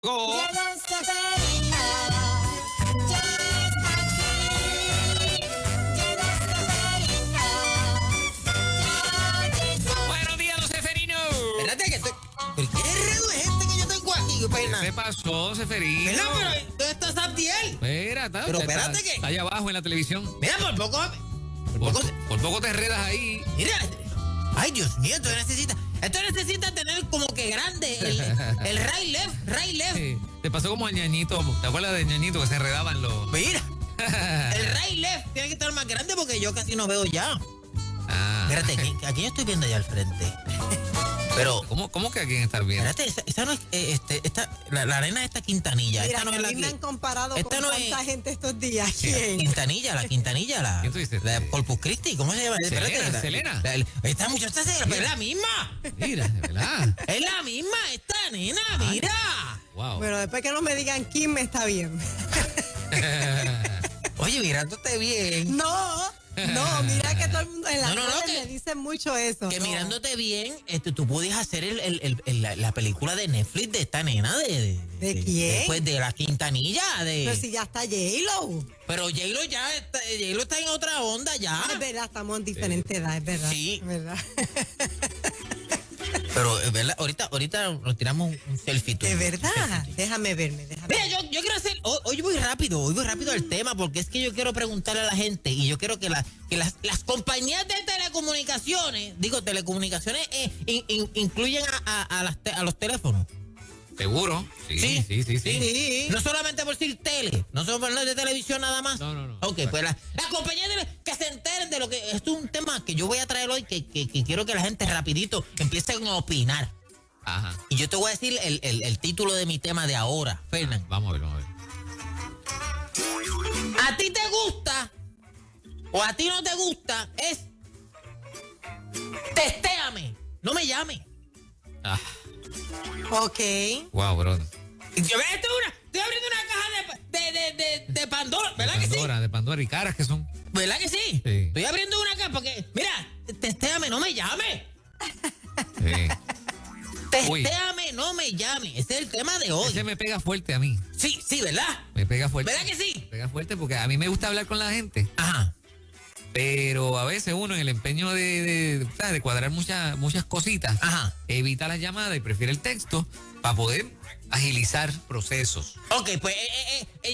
Go. Buenos días, los Seferinos. Espérate que estoy... ¿Pero qué redo es este que yo tengo aquí, Perna? ¿Qué pasó, Seferino? Mira, pero ¿dónde está Sabdiel? Espera, Pero espérate que... está allá abajo en la televisión. Mira, por poco... Por poco te enredas ahí. Mira. Ay, Dios mío, esto necesita tener como que grande el right left. Sí, te pasó como el ñañito. ¿Te acuerdas del ñañito que se enredaban los...? Mira, el right left tiene que estar más grande porque yo casi no veo ya. Ah. Espérate, aquí yo estoy viendo allá al frente. Pero... ¿Cómo que a quién estás viendo? Espérate, esa no es... la arena de esta Quintanilla. Mira, esta no es la me han comparado esta con no tanta es... gente estos días. Sí, ¿Quién? la Quintanilla, ¿Quién tú dices? la Corpus Christi, ¿cómo se llama? Selena. Esta muchacha es la misma. Mira, de verdad. Es la misma, esta nena, mira. Wow. Bueno, después que no me digan quién me está bien. Oye, mirándote bien. No, mira que todo el mundo en las No, redes que- me dicen mucho eso. Que no. mirándote bien, tú puedes hacer la película de Netflix de esta nena. ¿De quién? Pues de la Quintanilla. Pero si ya está J-Lo. Pero J-Lo J-Lo está en otra onda ya. Es verdad, estamos en diferente edad, es verdad. Sí. Es verdad. Pero es verdad, ahorita nos tiramos un selfie. tú. De verdad. Déjame verme. Mira, yo quiero hacer, hoy voy rápido al tema porque es que yo quiero preguntarle a la gente y yo quiero que las compañías de telecomunicaciones incluyen a los teléfonos. ¿Seguro? Sí. No solamente por decir tele, no solo por hablar de televisión nada más. No. Ok, pues las compañías que se enteren de lo que... Esto es un tema que yo voy a traer hoy que quiero que la gente rapidito empiece a opinar. Ajá. Y yo te voy a decir el título de mi tema de ahora, Fernan. Vamos a ver. ¿A ti te gusta o a ti no te gusta? Es testéame, no me llame. Ah, Ok. wow, bro. Estoy abriendo una caja de Pandora, ¿verdad que sí? De Pandora y caras que son. ¿Verdad que sí? Sí. Estoy abriendo una caja porque, mira, testéame, no me llame. Sí. Testéame, no me llame. Ese es el tema de hoy. Ese me pega fuerte a mí. Sí, ¿verdad? Me pega fuerte. ¿Verdad que sí? Me pega fuerte porque a mí me gusta hablar con la gente. Ajá. Pero a veces uno en el empeño de cuadrar muchas cositas, Ajá. evita las llamadas y prefiere el texto para poder agilizar procesos. Ok, pues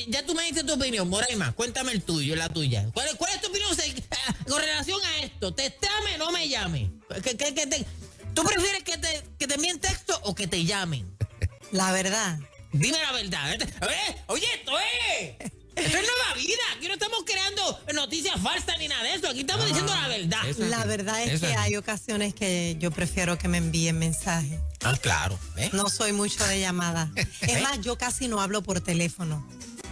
ya tú me diste tu opinión, Moraima. Cuéntame la tuya. ¿Cuál es tu opinión con relación a esto? Testéame, no me llame. ¿Tú prefieres que te envíen texto o que te llamen? La verdad. Dime la verdad. Oye, esto es nueva vida. Aquí no estamos creando noticias falsas ni nada de eso. Aquí estamos diciendo la verdad. Eso La sí, verdad es eso que sí. hay ocasiones que yo prefiero que me envíen mensajes. Ah, claro. ¿Ves? No soy mucho de llamadas. Es más, yo casi no hablo por teléfono.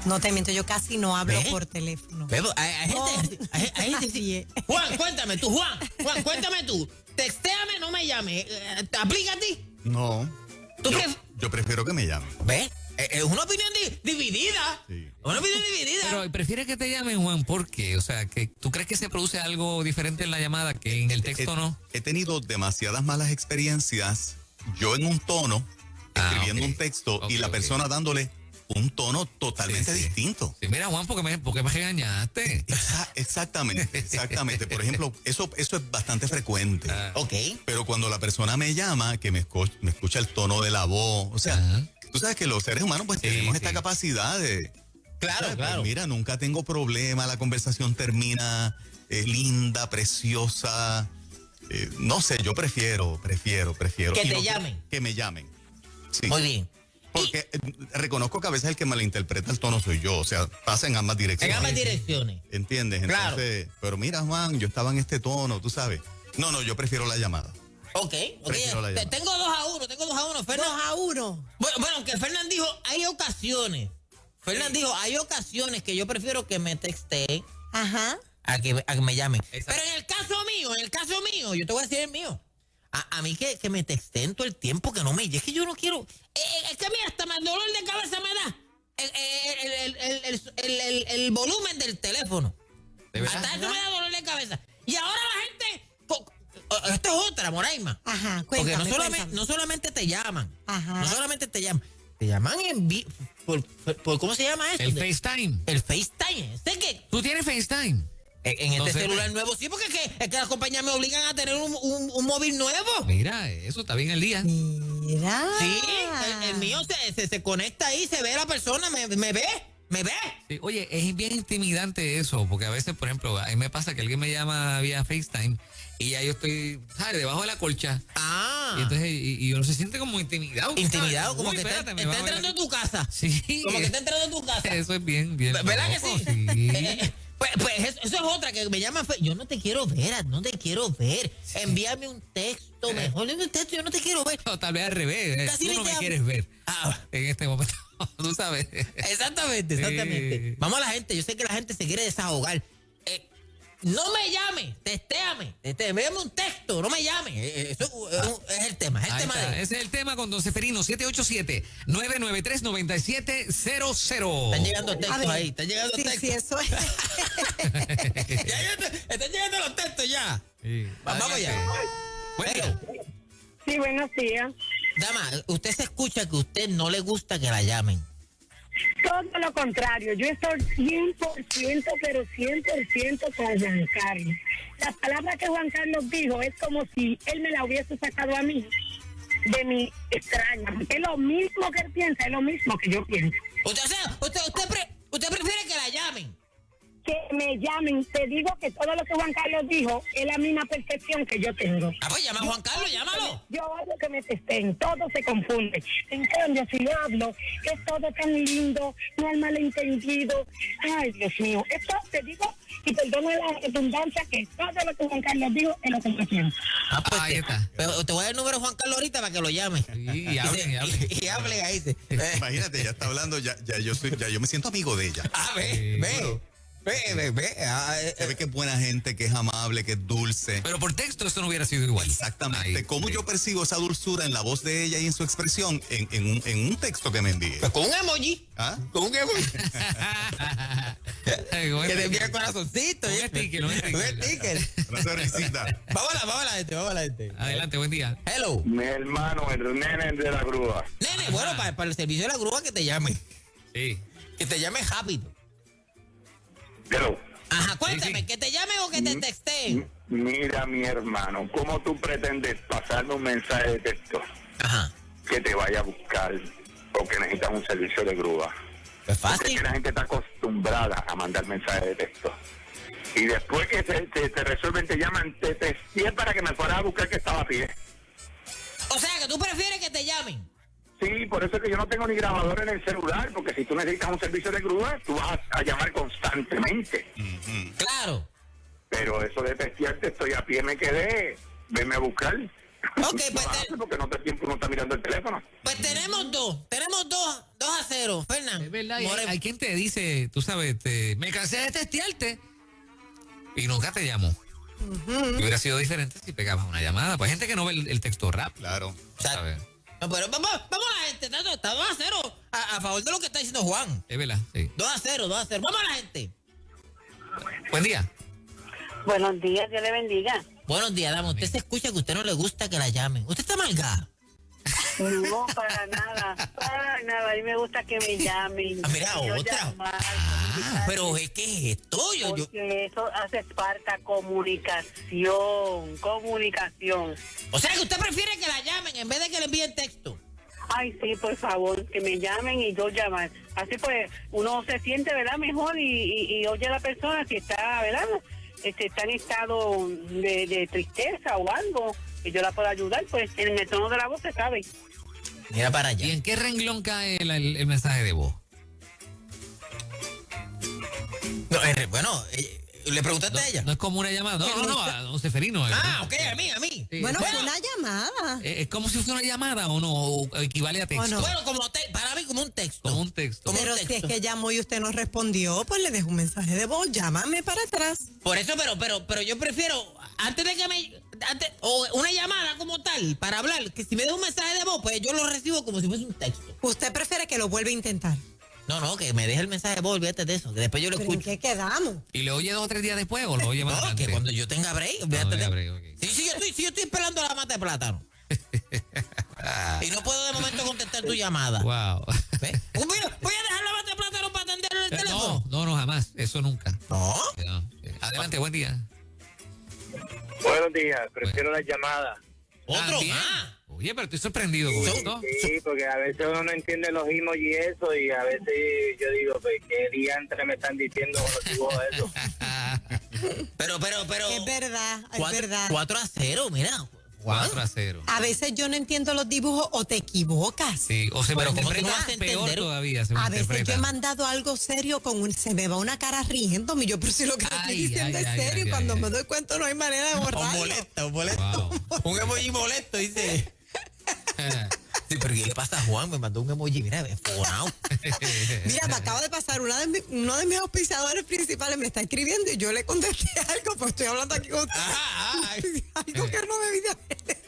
No te miento, yo casi no hablo ¿Ves? por teléfono. Bebo, hay gente Así sí. es. Juan, cuéntame tú. Textéame, no me llame. ¿Te aplica a ti? No. ¿Tú Yo prefiero que me llamen. ¿Ves? Es una opinión dividida. Sí. Una opinión dividida. Pero prefieres que te llamen, Juan, ¿por qué? O sea, ¿tú crees que se produce algo diferente en la llamada que en el texto no? He tenido demasiadas malas experiencias, yo en un tono, escribiendo ok. un texto Ok, y la ok. persona dándole un tono totalmente Sí. distinto. Sí, mira, Juan, ¿por qué me regañaste? Exactamente. Por ejemplo, eso es bastante frecuente. Ah. Ok. Pero cuando la persona me llama, que me escucha el tono de la voz, o sea, Ajá. tú sabes que los seres humanos pues Sí, tenemos sí. esta capacidad de... Claro, ¿sabes? claro. Pues mira, nunca tengo problema, la conversación termina linda, preciosa. No sé, yo prefiero. Que Y te llamen. Que me llamen. Sí. Muy bien. Porque reconozco que a veces el que malinterpreta el tono soy yo. O sea, pasa en ambas En direcciones. ambas direcciones. ¿Entiendes? Claro. Entonces, pero mira, Juan, yo estaba en este tono, tú sabes. No, yo prefiero la llamada. Ok. Prefiero la llamada. Tengo 2-1. 2-1. Bueno, aunque Fernán dijo, hay ocasiones. Hay ocasiones que yo prefiero que me texteen Ajá. a que me llamen. Exacto. Pero en el caso mío, yo te voy a decir el mío. A mí que me texten todo el tiempo, que no me... Es que yo no quiero... es que a mí hasta más dolor de cabeza me da el volumen del teléfono. ¿De verdad? Hasta eso me da dolor de cabeza. Y ahora la gente... Esto es otra, Moraima. Ajá, Porque cuéntame. no solamente te llaman. Ajá. No solamente te llaman. te llaman por ¿cómo se llama esto? El FaceTime. El FaceTime. ¿Sé qué? ¿Tú tienes FaceTime? En este Entonces, celular nuevo, sí, porque es que las compañías me obligan a tener un móvil nuevo. Mira, eso está bien el día. Mira. Sí, el mío se conecta ahí, se ve la persona, me ve. Sí, oye, es bien intimidante eso, porque a veces, por ejemplo, a mí me pasa que alguien me llama vía FaceTime y ya yo estoy, ¿sabes? Debajo de la colcha. Ah. Y entonces, y uno se siente como intimidado. Intimidado, ¿sabes? como Uy, que espérate, está me va a ver entrando en aquí. tu casa. Sí. Como que está entrando en tu casa. Eso es bien, bien. ¿Verdad que loco, sí? Sí. Pues eso es otra que me llaman. Yo no te quiero ver, no te quiero ver. Envíame un texto, mejor un texto, yo no te quiero ver. O tal vez al revés. Casi Tú ni no te me hablo. quieres ver Ah, en este momento. Tú sabes. exactamente. Sí. Vamos a la gente, yo sé que la gente se quiere desahogar. No me llame, testéame, envíame un texto, no me llame. Eso es el tema, es el Ahí tema está. de... Ese es el tema con don Seferino, 787-993-9700. Están llegando A textos ver, ahí, están llegando sí, textos. sí, eso es. Están llegando los textos ya. Sí. Vamos allá. Buen día. Hello. Sí, buenos días. Dama, usted se escucha que a usted no le gusta que la llamen. Todo lo contrario, yo estoy 100%, pero 100% con Juan Carlos. La palabra que Juan Carlos dijo es como si él me la hubiese sacado a mí de mi extraña. Porque es lo mismo que él piensa, es lo mismo que yo pienso. O sea, usted prefiere que la llamen. Que me llamen, te digo que todo lo que Juan Carlos dijo es la misma percepción que yo tengo. Ah, pues llama a Juan Carlos, llámalo. Yo hablo que me testen, todo se confunde. En cambio, si yo hablo, es todo tan lindo, no hay malentendido. Ay, Dios mío, esto te digo, y perdona la redundancia, que todo lo que Juan Carlos dijo es lo que yo pienso. Ah, pues Ahí está. Pero te voy a dar el número de Juan Carlos ahorita para que lo llame. Sí, y hablen, y hablen. Y hablen ahí. Imagínate, ya está hablando, ya yo me siento amigo de ella. Ah, Sí, ve. Se ve que es buena gente, que es amable, que es dulce. Pero por texto esto no hubiera sido igual. Exactamente. Ahí, ¿Cómo sí. yo percibo esa dulzura en la voz de ella y en su expresión en un texto que me envíe? Pues con un emoji. ¿Ah? Con un emoji. Ay, bueno. Que te envíe el corazoncito. Un sticker, un sticker. Un sticker. Una sonrisita. Vamos a la gente. Adelante, buen día. Hello. Mi hermano, el nene de la grúa. Nene, bueno, para el servicio de la grúa que te llame. Sí. Que te llame rápido. Hello. Ajá, cuéntame, Sí, sí. que te llame o que te texten. Mira, mi hermano, ¿cómo tú pretendes pasarme un mensaje de texto Ajá. que te vaya a buscar o que necesitas un servicio de grúa? Pues Porque es fácil. que la gente está acostumbrada a mandar mensajes de texto. Y después que te resuelven, te llaman, te testé para que me fueras a buscar que estaba a pie. O sea, que tú prefieres que te llamen. Sí, por eso es que yo no tengo ni grabador en el celular, porque si tú necesitas un servicio de grúa, tú vas a llamar constantemente. Claro. Pero eso de testearte, estoy a pie, me quedé, venme a buscar. Ok, No pues, lo hace porque no te tiempo, no está mirando el teléfono. pues tenemos dos a 0, Fernán. Es verdad, y More- hay quien te dice, tú sabes, me cansé de testearte y nunca te llamo. Y hubiera sido diferente si pegabas una llamada. Pues hay gente que no ve el texto rap. Claro. O sea, ¿sabes? no, pero vamos a la gente, está 2 a 0 a favor de lo que está diciendo Juan. Es verdad, sí. 2 a 0. Vamos a la gente. Buen día. Buenos días, Dios le bendiga. Buenos días, dama. Usted se escucha que a usted no le gusta que la llamen. Usted está amargada. No, para nada, para nada. A mí me gusta que me llamen. Ah, mira, Yo otra. llamar, Pero es que es esto, yo. porque eso hace falta comunicación. O sea, que usted prefiere que la llamen en vez de que le envíen texto. Ay, sí, por favor, que me llamen y yo llamar. Así pues, uno se siente, ¿verdad? Mejor y oye a la persona si está, ¿verdad? Está en estado de tristeza o algo, que yo la pueda ayudar, pues en el tono de la voz se sabe. Mira para ¿Y allá. en qué renglón cae el mensaje de voz? No, bueno, le preguntaste No, a ella. no es como una llamada. No, a don Seferino. Ah, ok, a mí. Sí. Bueno, fue una llamada. ¿Es como si fuera una llamada o no? ¿O equivale a texto? ¿O no? Bueno, para mí como un texto. Como un texto. Como un Pero si texto. es que llamó y usted no respondió, pues le dejo un mensaje de voz. Llámame para atrás. Por eso, pero yo prefiero, antes de que o una llamada como tal, para hablar, que si me deja un mensaje de voz, pues yo lo recibo como si fuese un texto. Usted prefiere que lo vuelva a intentar. No, que me deje el mensaje de voz, olvídate de eso, que después yo lo ¿Pero en escucho. qué quedamos? ¿Y lo oye 2 o 3 días después o lo oye más No, adelante? que cuando yo tenga break, olvídate tenga de break, ok. Sí, yo estoy esperando la mata de plátano. Y no puedo de momento contestar tu llamada. Wow. Voy a dejar la bata de plátano para atender el teléfono. No, jamás. Eso nunca. No. No. Adelante, buen día. Buenos días, prefiero las llamadas. Otro Bien. más. Oye, pero estoy sorprendido con esto. Sí, porque a veces uno no entiende los emojis y eso, y a veces yo digo, pues, ¿qué diantre me están diciendo con los dibujos de eso? Pero. Es verdad, es verdad. 4-0, mira. 4-0. A veces yo no entiendo los dibujos o te equivocas. Sí, o se Pero ¿cómo malinterpreta tú no vas a peor entender? todavía. Se A veces malinterpreta. yo he mandado algo serio se me va una cara riéndome. Yo, pero si lo que te estoy diciendo es serio, y cuando me doy cuenta no hay manera de borrarlo. Molesto. Wow. Un emoji molesto, dice. Sí, pero ¿qué le pasa a Juan? Me mandó un emoji, mira, enfonado. Mira, me acaba de pasar uno de mis auspiciadores principales me está escribiendo y yo le contesté algo, pues estoy hablando aquí con usted. Algo que no debí de haber.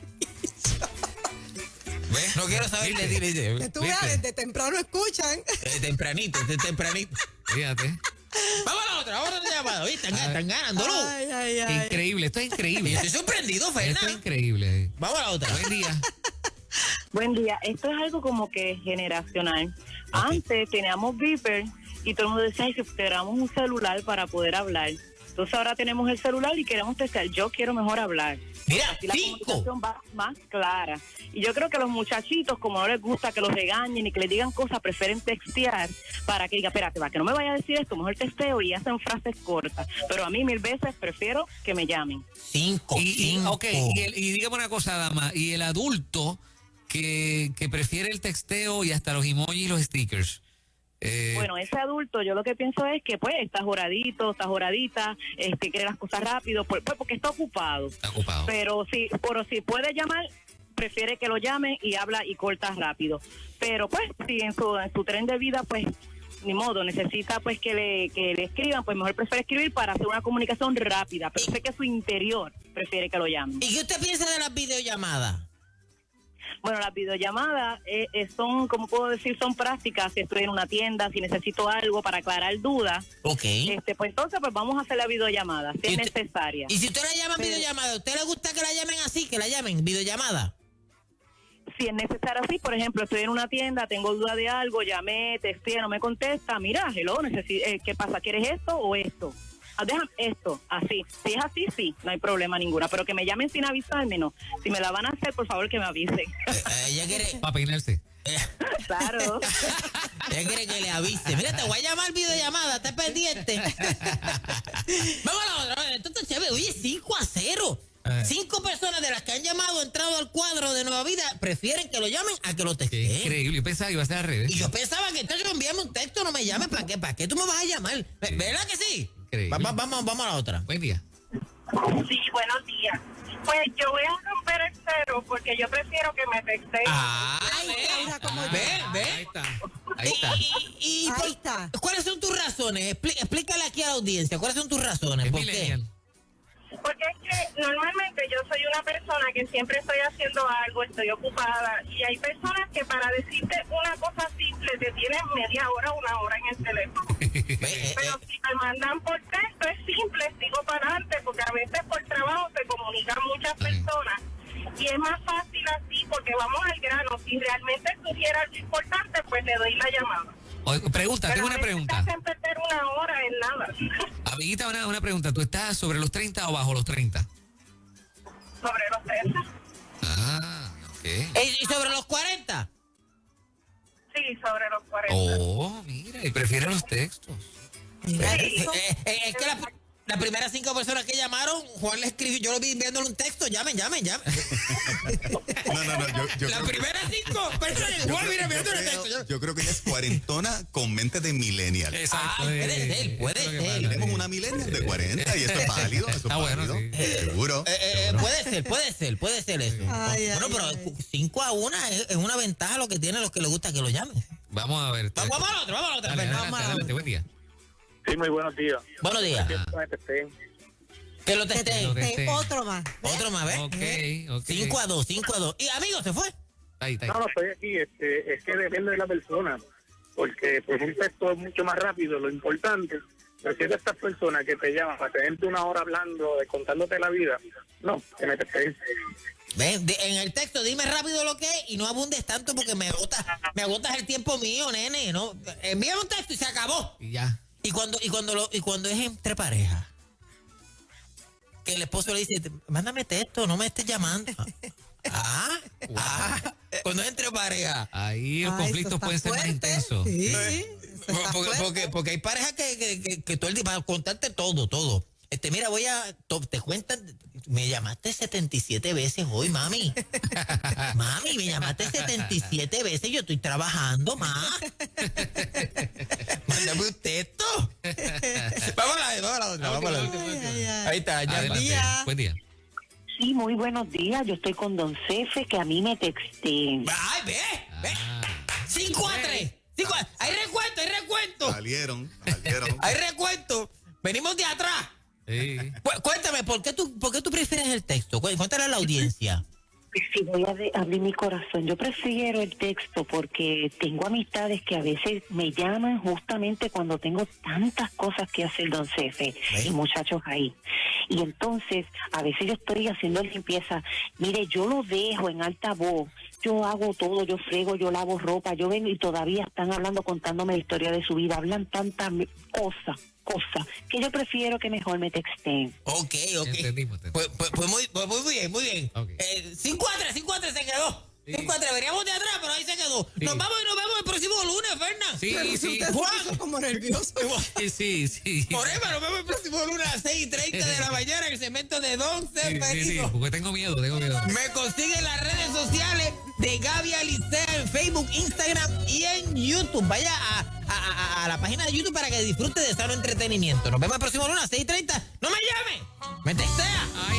¿Ves? No quiero saber de ti, dice. Que tú veas, ¿Viste? desde temprano escuchan. Tempranito. Fíjate. Vamos a la otra llamada, ¿viste? Están ganando, ¿no? Ay. Increíble, esto es increíble. Yo estoy sorprendido, Esto es Fernan. increíble. Vamos a la otra. Buen día. Buen día, esto es algo como que generacional. Antes teníamos beeper y todo el mundo decía, ay, si teníamos un celular para poder hablar. Entonces ahora tenemos el celular y queremos textear. Yo quiero mejor hablar. Mira, Así la 5. comunicación va más clara. Y yo creo que los muchachitos, como no les gusta que los regañen y que les digan cosas, prefieren textear para que diga, espérate, va, que no me vaya a decir esto, mejor texteo y hacen frases cortas. Pero a mí 1000 veces prefiero que me llamen. 5. Ok, y dígame una cosa, dama. Y el adulto que prefiere el texteo y hasta los emojis y los stickers. Bueno, ese adulto, yo lo que pienso es que pues está joradito, está joradita, quiere las cosas rápido, pues porque está ocupado. Está ocupado. Pero si puede llamar, prefiere que lo llamen y habla y corta rápido. Pero pues si en su tren de vida, pues ni modo, necesita pues que le escriban, pues mejor prefiere escribir para hacer una comunicación rápida. Pero sé que su interior prefiere que lo llamen. ¿Y qué usted piensa de las videollamadas? Bueno, las videollamadas son, como puedo decir, son prácticas. Si estoy en una tienda, si necesito algo para aclarar dudas, Ok. pues entonces pues vamos a hacer la videollamada, si ¿Y es usted- necesaria. Y si usted la llama Pero- videollamada, ¿a usted le gusta que la llamen así, que la llamen videollamada? Si es necesario así, por ejemplo, estoy en una tienda, tengo duda de algo, llamé, texté, no me contesta, mira, hello, ¿qué pasa? ¿Quieres esto o esto? Déjame esto, así. Si es así, sí, no hay problema ninguna. Pero que me llamen sin avisarme, no. Si me la van a hacer, por favor, que me avisen. Ella quiere... Para peinarse. Claro. Ella quiere que le avise. Mira, te voy a llamar videollamada, esté pendiente. Vamos a la otra. Esto está chévere. Oye, 5-0. 5 personas de las que han llamado, entrado al cuadro de Nueva Vida, prefieren que lo llamen a que lo Qué texteen. increíble. Yo pensaba que iba a ser al revés. Y yo pensaba que entonces envíame un texto, no me llames. ¿Para qué? ¿Para qué tú me vas a llamar? ¿Verdad que sí? Increíble. Vamos a la otra. Buen día. Sí, buenos días. Pues yo voy a romper el cero porque yo prefiero que me texten. Ay, Laura, ¿cómo ve, Ahí ve. está. Ahí está. Y, Ahí está. ¿cuáles son tus razones? Explícale aquí a la audiencia. ¿Cuáles son tus razones? Es ¿Por qué? millennial. Porque es que normalmente yo soy una persona que siempre estoy haciendo algo, estoy ocupada, y hay personas que para decirte una cosa simple te tienen media hora, 1 hora en el teléfono. Pero si me mandan por texto es simple, sigo para adelante, porque a veces por trabajo se comunican muchas personas y es más fácil así porque vamos al grano. Si realmente surgiera algo importante, pues le doy la llamada. Pregunta, tengo una pregunta. Hacen perder 1 hora en nada. Amiguita, una pregunta. ¿Tú estás sobre los 30 o bajo los 30? Sobre los 30. Ah, ok. ¿Y sobre los 40? Sí, sobre los 40. Oh, mira, y prefiere los textos. Mira eso. Es que las primeras 5 personas que llamaron, Juan le escribió, yo lo vi enviándole un texto, llamen. No, yo Las creo que- primeras 5 personas, Juan, mira, enviándole texto. yo creo que ella es cuarentona con mente de millennial. Exacto. puede ser, puede eso es lo que ser. pasa, Tenemos sí. una millennial de 40 y eso es válido. Eso es Está bueno, válido. sí. Seguro. Puede ser eso. Ay, Bueno, ay, pero ay. 5-1 es una ventaja lo que tiene los que les gusta que lo llamen. Vamos a ver. Vamos a la otra, Dale, Fernando. adelante, adelante, buen día. Sí, muy buenos días. Buenos días. Que lo Lo testeen. testeen. Otro más. Otro más, ¿ves? Ok. 5-2. Y amigo, ¿se fue? Ahí está. No, estoy aquí. Es que depende de la persona. Porque pues un texto es mucho más rápido. Lo importante, pero si es de estas personas que te llaman para tenerte 1 hora hablando, contándote la vida, no, que me texten. Ven, en el texto dime rápido lo que es y no abundes tanto porque me agotas el tiempo mío, nene. ¿No? Envía un texto y se acabó. Y ya. Y cuando es entre parejas, que el esposo le dice, mándame texto, no me estés llamando. Cuando es entre parejas. Ahí los Ay, conflictos eso está pueden ser más fuerte. intensos. Sí, eso está fuerte. Porque hay parejas que todo el día van a contarte todo. Mira, te cuentan, me llamaste 77 veces hoy, mami. Mami, me llamaste 77 veces, yo estoy trabajando, ma. Mándame un texto. Vamos a la otra. Ay. Ahí está, ya. Adelante. Buen día. Sí, muy buenos días. Yo estoy con don Cefe, que a mí me texté. ¡Ay, ve! Ah. 5 a 3. Hay recuento. Salieron. Hay recuento. Venimos de atrás. Sí. Cuéntame, ¿por qué tú prefieres el texto? Cuéntale a la audiencia. Si voy a abrir mi corazón, yo prefiero el texto porque tengo amistades que a veces me llaman justamente cuando tengo tantas cosas que hacer, don Cefe, y muchachos ahí. Y entonces, a veces yo estoy haciendo limpieza. Mire, yo lo dejo en alta voz. Yo hago todo, yo frego, yo lavo ropa, yo vengo y todavía están hablando, contándome la historia de su vida. Hablan tantas cosas que yo prefiero que mejor me texten. Ok. Entendimos. Pues muy bien. Okay. 5 a 3 se quedó. 5 a 3, veníamos de atrás, pero ahí se quedó. Sí. Nos vemos el próximo lunes, Fernan. Sí. Usted se puso como nervioso. Sí. Por eso nos vemos el próximo lunes a 6:30 de la mañana en el segmento de Don Cefe. Sí, porque tengo miedo. Me consiguen las redes sociales de Gaby Alicea en Facebook, Instagram y en YouTube. Vaya a la página de YouTube para que disfrute de sano entretenimiento. Nos vemos el próximo lunes a 6:30. ¡No me llame! ¡Me textea! Ay,